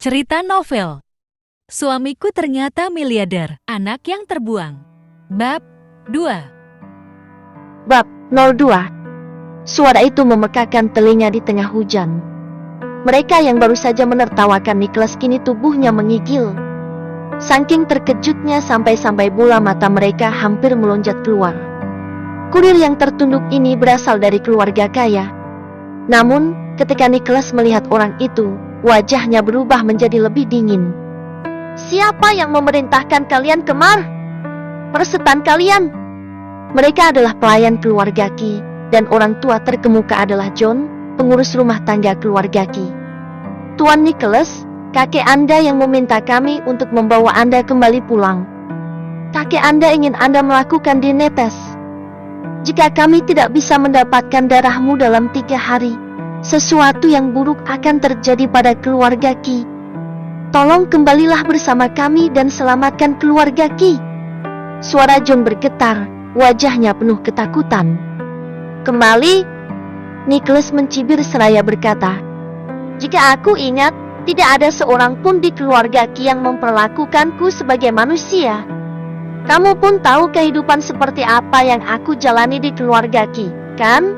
Cerita novel Suamiku Ternyata Miliarder, Anak yang Terbuang. Bab 2. Bab 02. Suara itu memekakan telinga di tengah hujan. Mereka yang baru saja menertawakan Nicholas kini tubuhnya menggigil. Saking terkejutnya sampai-sampai bola mata mereka hampir melonjak keluar. Kurir yang tertunduk ini berasal dari keluarga kaya. Namun, ketika Nicholas melihat orang itu, wajahnya berubah menjadi lebih dingin. "Siapa yang memerintahkan kalian kemar? Persetan kalian?" Mereka adalah pelayan keluarga Ki, dan orang tua terkemuka adalah John, pengurus rumah tangga keluarga Ki. "Tuan Nicholas, kakek Anda yang meminta kami untuk membawa Anda kembali pulang. Kakek Anda ingin Anda melakukan DNA tes. Jika kami tidak bisa mendapatkan darahmu dalam 3 hari, sesuatu yang buruk akan terjadi pada keluarga Ki. Tolong kembalilah bersama kami dan selamatkan keluarga Ki." Suara John bergetar, wajahnya penuh ketakutan. "Kembali?" Nicholas mencibir seraya berkata, "Jika aku ingat, tidak ada seorang pun di keluarga Ki yang memperlakukanku sebagai manusia. Kamu pun tahu kehidupan seperti apa yang aku jalani di keluarga Ki, kan?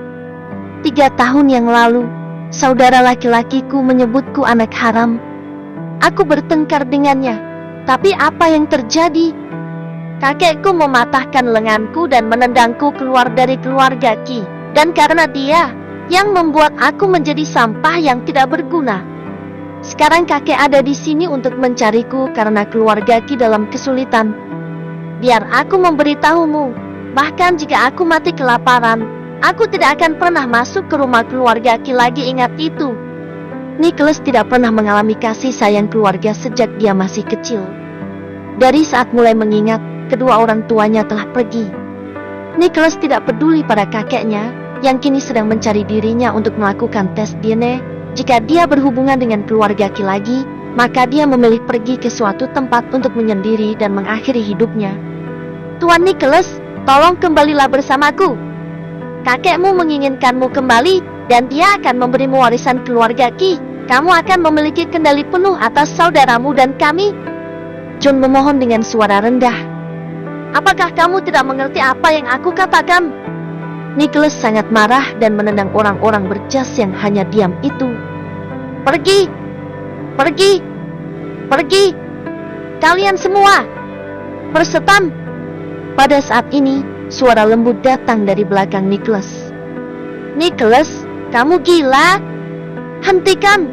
3 tahun yang lalu, saudara laki-lakiku menyebutku anak haram. Aku bertengkar dengannya, tapi apa yang terjadi? Kakekku mematahkan lenganku dan menendangku keluar dari keluarga Ki, dan karena dia yang membuat aku menjadi sampah yang tidak berguna. Sekarang kakek ada di sini untuk mencariku karena keluarga Ki dalam kesulitan. Biar aku memberitahumu, bahkan jika aku mati kelaparan, aku tidak akan pernah masuk ke rumah keluarga Ki lagi, ingat itu." Nicholas tidak pernah mengalami kasih sayang keluarga sejak dia masih kecil. Dari saat mulai mengingat, kedua orang tuanya telah pergi. Nicholas tidak peduli pada kakeknya, yang kini sedang mencari dirinya untuk melakukan tes DNA. Jika dia berhubungan dengan keluarga Ki lagi, maka dia memilih pergi ke suatu tempat untuk menyendiri dan mengakhiri hidupnya. "Tuan Nicholas, tolong kembalilah bersamaku. Kakekmu menginginkanmu kembali, dan dia akan memberimu warisan keluarga Ki. Kamu akan memiliki kendali penuh atas saudaramu dan kami." John memohon dengan suara rendah. "Apakah kamu tidak mengerti apa yang aku katakan?" Nicholas sangat marah dan menendang orang-orang berjas yang hanya diam itu. "Pergi! Pergi! Pergi! Kalian semua! Persetan!" Pada saat ini, suara lembut datang dari belakang Nicholas. "Nicholas, kamu gila? Hentikan!"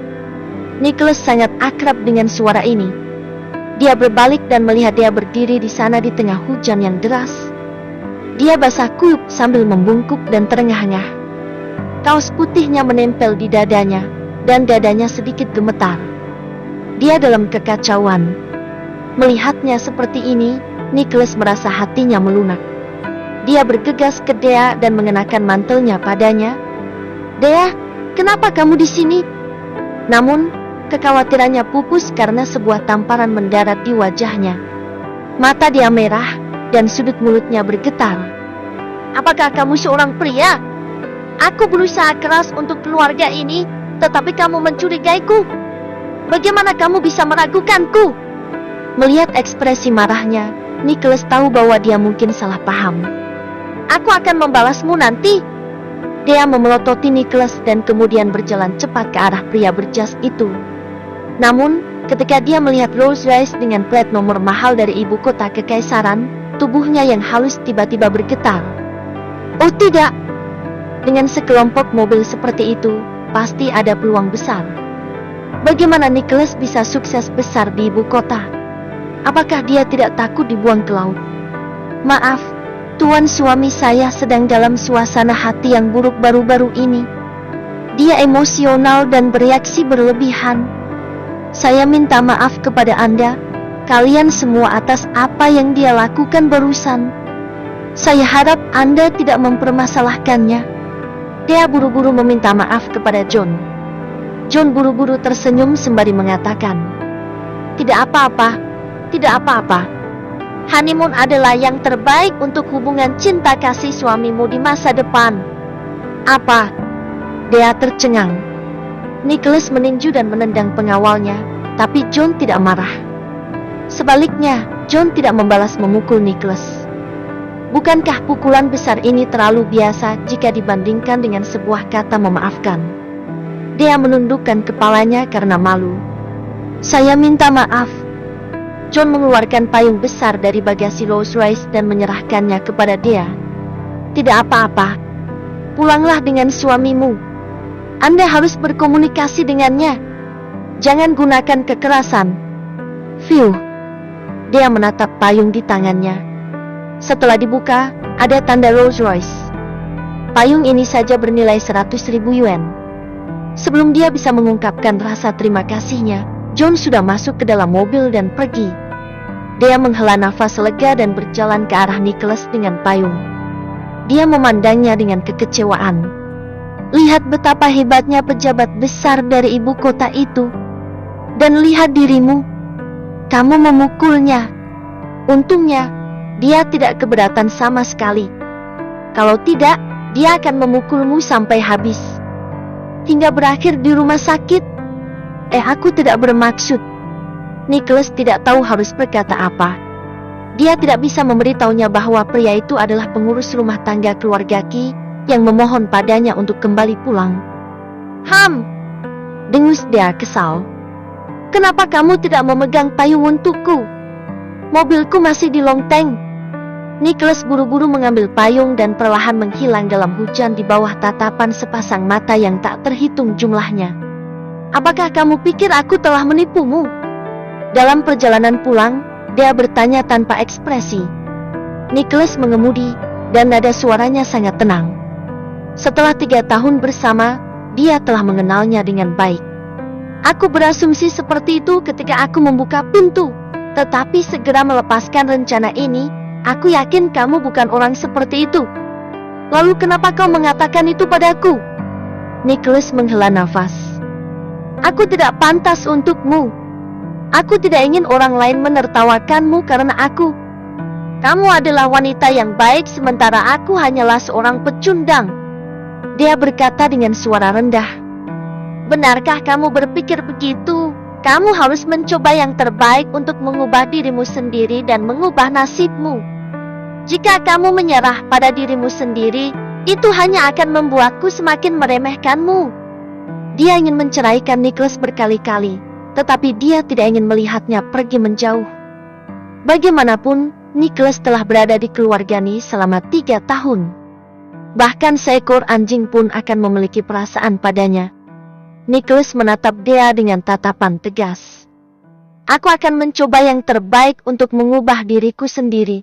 Nicholas sangat akrab dengan suara ini. Dia berbalik dan melihat dia berdiri di sana di tengah hujan yang deras. Dia basah kuyup sambil membungkuk dan terengah-engah. Kaos putihnya menempel di dadanya, dan dadanya sedikit gemetar. Dia dalam kekacauan. Melihatnya seperti ini, Nicholas merasa hatinya melunak. Dia bergegas ke Dea dan mengenakan mantelnya padanya. "Dea, kenapa kamu di sini?" Namun, kekhawatirannya pupus karena sebuah tamparan mendarat di wajahnya. Mata dia merah, dan sudut mulutnya bergetar. "Apakah kamu seorang pria? Aku berusaha keras untuk keluarga ini, tetapi kamu mencurigaiku. Bagaimana kamu bisa meragukanku?" Melihat ekspresi marahnya, Nicholas tahu bahwa dia mungkin salah paham. "Aku akan membalasmu nanti." Dia memelototi Nicholas dan kemudian berjalan cepat ke arah pria berjas itu. Namun, ketika dia melihat Rolls-Royce dengan plat nomor mahal dari ibu kota kekaisaran, tubuhnya yang halus tiba-tiba bergetar. "Oh tidak! Dengan sekelompok mobil seperti itu, pasti ada peluang besar. Bagaimana Nicholas bisa sukses besar di ibu kota? Apakah dia tidak takut dibuang ke laut?" "Maaf, Tuan, suami saya sedang dalam suasana hati yang buruk baru-baru ini. Dia emosional dan bereaksi berlebihan. Saya minta maaf kepada Anda, kalian semua atas apa yang dia lakukan barusan. Saya harap Anda tidak mempermasalahkannya." Dia buru-buru meminta maaf kepada John. John buru-buru tersenyum sembari mengatakan, "Tidak apa-apa. Tidak apa-apa. Honeymoon adalah yang terbaik untuk hubungan cinta kasih suamimu di masa depan." "Apa?" Dia tercengang. Nicholas meninju dan menendang pengawalnya, Tapi John tidak marah. Sebaliknya, John tidak membalas memukul Nicholas. Bukankah pukulan besar ini terlalu biasa jika dibandingkan dengan sebuah kata memaafkan? Dia menundukkan kepalanya karena malu. Saya minta maaf. John mengeluarkan payung besar dari bagasi Rolls Royce dan menyerahkannya kepada dia. Tidak apa-apa. Pulanglah dengan suamimu. Anda harus berkomunikasi dengannya. Jangan gunakan kekerasan. Phew. Dia menatap payung di tangannya. Setelah dibuka, ada tanda Rolls Royce. Payung ini saja bernilai 100.000 yuan. Sebelum dia bisa mengungkapkan rasa terima kasihnya, John sudah masuk ke dalam mobil dan pergi. Dia menghela nafas lega dan berjalan ke arah Nicholas dengan payung. Dia memandangnya dengan kekecewaan. Lihat betapa hebatnya pejabat besar dari ibu kota itu. Dan lihat dirimu. Kamu memukulnya. Untungnya, dia tidak keberatan sama sekali. Kalau tidak, dia akan memukulmu sampai habis. Hingga berakhir di rumah sakit. Aku tidak bermaksud. Nicholas tidak tahu harus berkata apa. Dia tidak bisa memberitahunya bahwa pria itu adalah pengurus rumah tangga keluarga Ki yang memohon padanya untuk kembali pulang. Dengus dia kesal. Kenapa kamu tidak memegang payung untukku? Mobilku masih di lonteng. Nicholas buru-buru mengambil payung dan perlahan menghilang dalam hujan di bawah tatapan sepasang mata yang tak terhitung jumlahnya. Apakah kamu pikir aku telah menipumu? Dalam perjalanan pulang, dia bertanya tanpa ekspresi. Nicholas mengemudi, dan nada suaranya sangat tenang. Setelah 3 tahun bersama, dia telah mengenalnya dengan baik. Aku berasumsi seperti itu ketika aku membuka pintu, tetapi segera melepaskan rencana ini. Aku yakin kamu bukan orang seperti itu. Lalu kenapa kau mengatakan itu padaku? Nicholas menghela nafas. Aku tidak pantas untukmu. Aku tidak ingin orang lain menertawakanmu karena aku. Kamu adalah wanita yang baik sementara aku hanyalah seorang pecundang. Dia berkata dengan suara rendah. Benarkah kamu berpikir begitu? Kamu harus mencoba yang terbaik untuk mengubah dirimu sendiri dan mengubah nasibmu. Jika kamu menyerah pada dirimu sendiri, itu hanya akan membuatku semakin meremehkanmu. Dia ingin menceraikan Nicholas berkali-kali, tetapi dia tidak ingin melihatnya pergi menjauh. Bagaimanapun, Nicholas telah berada di keluarga Ni selama 3 tahun. Bahkan seekor anjing pun akan memiliki perasaan padanya. Nicholas menatap dia dengan tatapan tegas. Aku akan mencoba yang terbaik untuk mengubah diriku sendiri.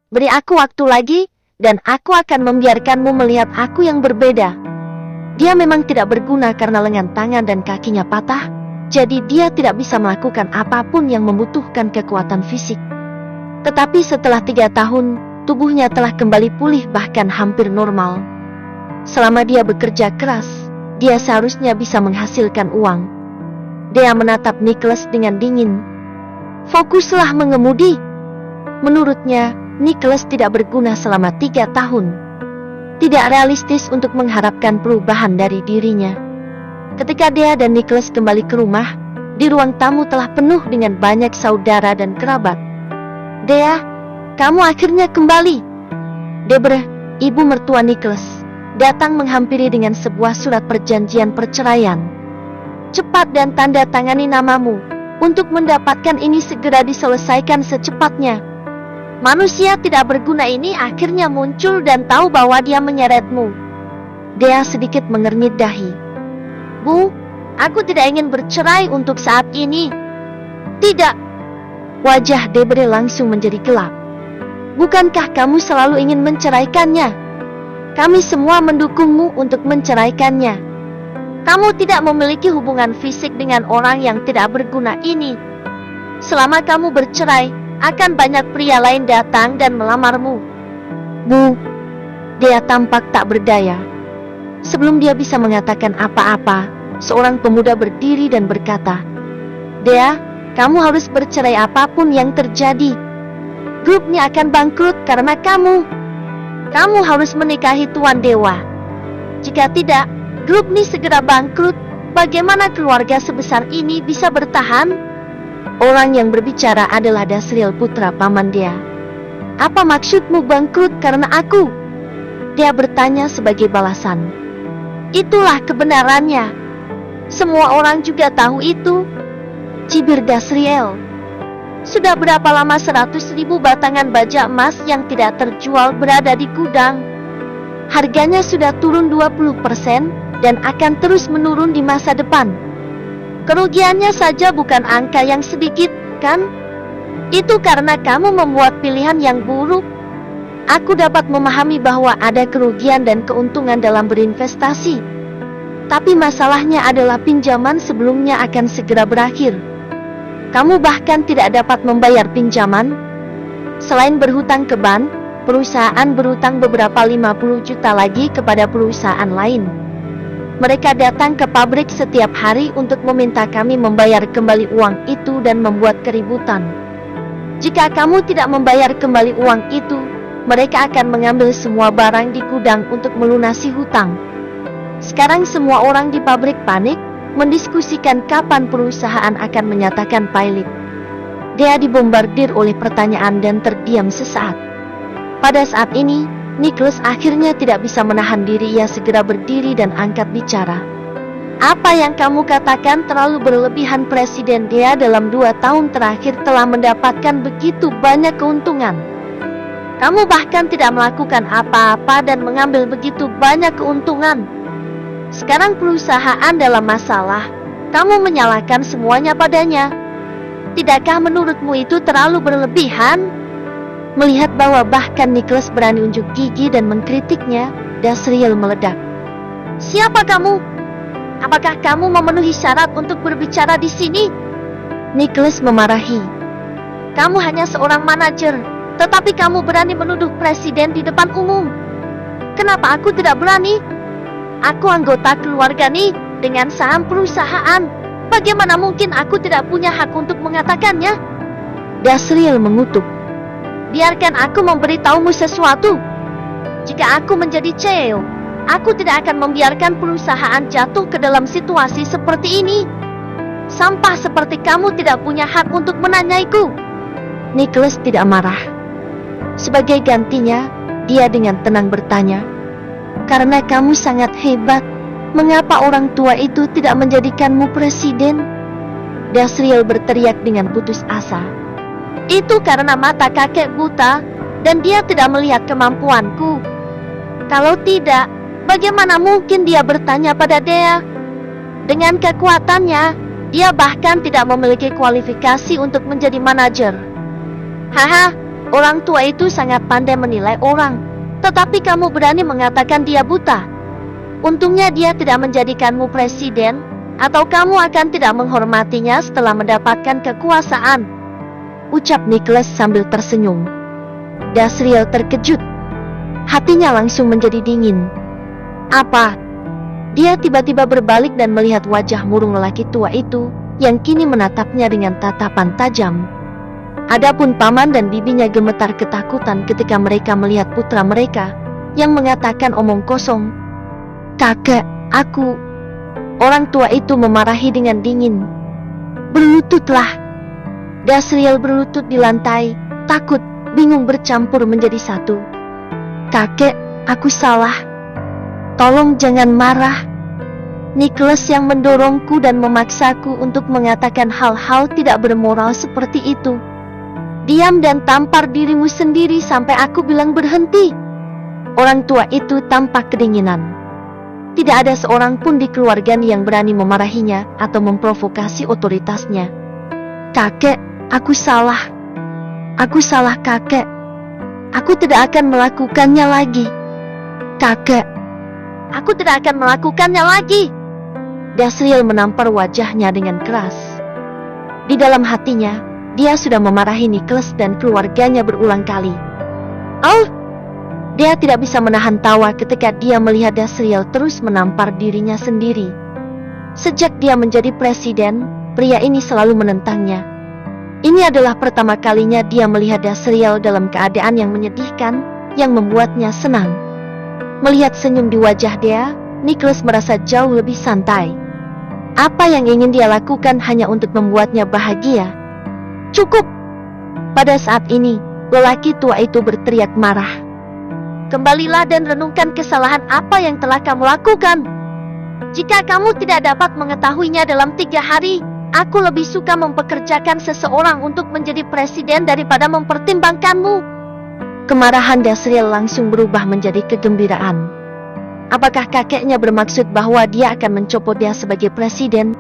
Beri aku waktu lagi, dan aku akan membiarkanmu melihat aku yang berbeda. Dia memang tidak berguna karena lengan tangan dan kakinya patah, jadi dia tidak bisa melakukan apapun yang membutuhkan kekuatan fisik. Tetapi setelah 3 tahun, tubuhnya telah kembali pulih bahkan hampir normal. Selama dia bekerja keras, dia seharusnya bisa menghasilkan uang. Dia menatap Nicholas dengan dingin. Fokuslah mengemudi. Menurutnya, Nicholas tidak berguna selama 3 tahun. Tidak realistis untuk mengharapkan perubahan dari dirinya. Ketika dia dan Nicholas kembali ke rumah, di ruang tamu telah penuh dengan banyak saudara dan kerabat. Dea, kamu akhirnya kembali. Deborah, ibu mertua Nicholas, datang menghampiri dengan sebuah surat perjanjian perceraian. Cepat dan tanda tangani namamu. Untuk mendapatkan ini segera diselesaikan secepatnya. Manusia tidak berguna ini akhirnya muncul dan tahu bahwa dia menyeretmu. Dia sedikit mengernyit dahi. Bu, aku tidak ingin bercerai untuk saat ini. Tidak. Wajah Debre langsung menjadi gelap. Bukankah kamu selalu ingin menceraikannya? Kami semua mendukungmu untuk menceraikannya. Kamu tidak memiliki hubungan fisik dengan orang yang tidak berguna ini. Selama kamu bercerai, akan banyak pria lain datang dan melamarmu. Bu, dia tampak tak berdaya. Sebelum dia bisa mengatakan apa-apa, seorang pemuda berdiri dan berkata, Dea, kamu harus bercerai apapun yang terjadi. Grupnya akan bangkrut karena kamu. Kamu harus menikahi Tuan Dewa. Jika tidak, grup ini segera bangkrut. Bagaimana keluarga sebesar ini bisa bertahan? Orang yang berbicara adalah Dasriel, putra paman dia. Apa maksudmu bangkrut karena aku? Dia bertanya sebagai balasan. Itulah kebenarannya. Semua orang juga tahu itu, cibir Dasriel. Sudah berapa lama 100.000 batangan baja emas yang tidak terjual berada di gudang? Harganya sudah turun 20% dan akan terus menurun di masa depan. Kerugiannya saja bukan angka yang sedikit, kan? Itu karena kamu membuat pilihan yang buruk. Aku dapat memahami bahwa ada kerugian dan keuntungan dalam berinvestasi. Tapi masalahnya adalah pinjaman sebelumnya akan segera berakhir. Kamu bahkan tidak dapat membayar pinjaman. Selain berhutang ke bank, perusahaan berhutang beberapa 50 juta lagi kepada perusahaan lain. Mereka datang ke pabrik setiap hari untuk meminta kami membayar kembali uang itu dan membuat keributan. Jika kamu tidak membayar kembali uang itu, mereka akan mengambil semua barang di gudang untuk melunasi hutang. Sekarang semua orang di pabrik panik, mendiskusikan kapan perusahaan akan menyatakan pilot. Dia dibombardir oleh pertanyaan dan terdiam sesaat. Pada saat ini, Nicholas akhirnya tidak bisa menahan diri. Ia segera berdiri dan angkat bicara. Apa yang kamu katakan terlalu berlebihan. Presiden dia dalam 2 tahun terakhir telah mendapatkan begitu banyak keuntungan. Kamu bahkan tidak melakukan apa-apa dan mengambil begitu banyak keuntungan. Sekarang perusahaan dalam masalah, kamu menyalahkan semuanya padanya. Tidakkah menurutmu itu terlalu berlebihan? Melihat bahwa bahkan Nicholas berani unjuk gigi dan mengkritiknya, Dasriel meledak. Siapa kamu? Apakah kamu memenuhi syarat untuk berbicara di sini? Nicholas memarahi. Kamu hanya seorang manajer, tetapi kamu berani menuduh presiden di depan umum. Kenapa aku tidak berani? Aku anggota keluarga nih, dengan saham perusahaan. Bagaimana mungkin aku tidak punya hak untuk mengatakannya? Dasriel mengutuk. Biarkan aku memberitahumu sesuatu. Jika aku menjadi CEO, aku tidak akan membiarkan perusahaan jatuh ke dalam situasi seperti ini. Sampah seperti kamu tidak punya hak untuk menanyaiku. Nicholas tidak marah. Sebagai gantinya, dia dengan tenang bertanya, karena kamu sangat hebat, mengapa orang tua itu tidak menjadikanmu presiden? Dasriel berteriak dengan putus asa. Itu karena mata kakek buta, dan dia tidak melihat kemampuanku. Kalau tidak, bagaimana mungkin dia bertanya pada Dea? Dengan kekuatannya, dia bahkan tidak memiliki kualifikasi untuk menjadi manajer. Haha, orang tua itu sangat pandai menilai orang, tetapi kamu berani mengatakan dia buta. Untungnya dia tidak menjadikanmu presiden, atau kamu akan tidak menghormatinya setelah mendapatkan kekuasaan. Ucap Nicholas sambil tersenyum. Dasriel terkejut. Hatinya langsung menjadi dingin. Apa? Dia tiba-tiba berbalik dan melihat wajah murung lelaki tua itu, yang kini menatapnya dengan tatapan tajam. Adapun paman dan bibinya gemetar ketakutan ketika mereka melihat putra mereka, yang mengatakan omong kosong. Kakek, aku... Orang tua itu memarahi dengan dingin. Berlututlah. Dasriel berlutut di lantai, takut, bingung bercampur menjadi satu. Kakek, aku salah. Tolong jangan marah. Nicholas yang mendorongku dan memaksaku untuk mengatakan hal-hal tidak bermoral seperti itu. Diam dan tampar dirimu sendiri sampai aku bilang berhenti. Orang tua itu tampak kedinginan. Tidak ada seorang pun di keluarganya yang berani memarahinya atau memprovokasi otoritasnya. Kakek, aku salah. Aku salah kakek. Aku tidak akan melakukannya lagi. Kakek, aku tidak akan melakukannya lagi. Dasriel menampar wajahnya dengan keras. Di dalam hatinya, dia sudah memarahi Nicholas dan keluarganya berulang kali. Oh! Dia tidak bisa menahan tawa ketika dia melihat Dasriel terus menampar dirinya sendiri. Sejak dia menjadi presiden, pria ini selalu menentangnya. Ini adalah pertama kalinya dia melihat Dasriel dalam keadaan yang menyedihkan, yang membuatnya senang. Melihat senyum di wajah dia, Nicholas merasa jauh lebih santai. Apa yang ingin dia lakukan hanya untuk membuatnya bahagia. Cukup! Pada saat ini, lelaki tua itu berteriak marah. Kembalilah dan renungkan kesalahan apa yang telah kamu lakukan. Jika kamu tidak dapat mengetahuinya dalam 3 hari, aku lebih suka mempekerjakan seseorang untuk menjadi presiden daripada mempertimbangkanmu. Kemarahan Dasriel langsung berubah menjadi kegembiraan. Apakah kakeknya bermaksud bahwa dia akan mencopot dia sebagai presiden?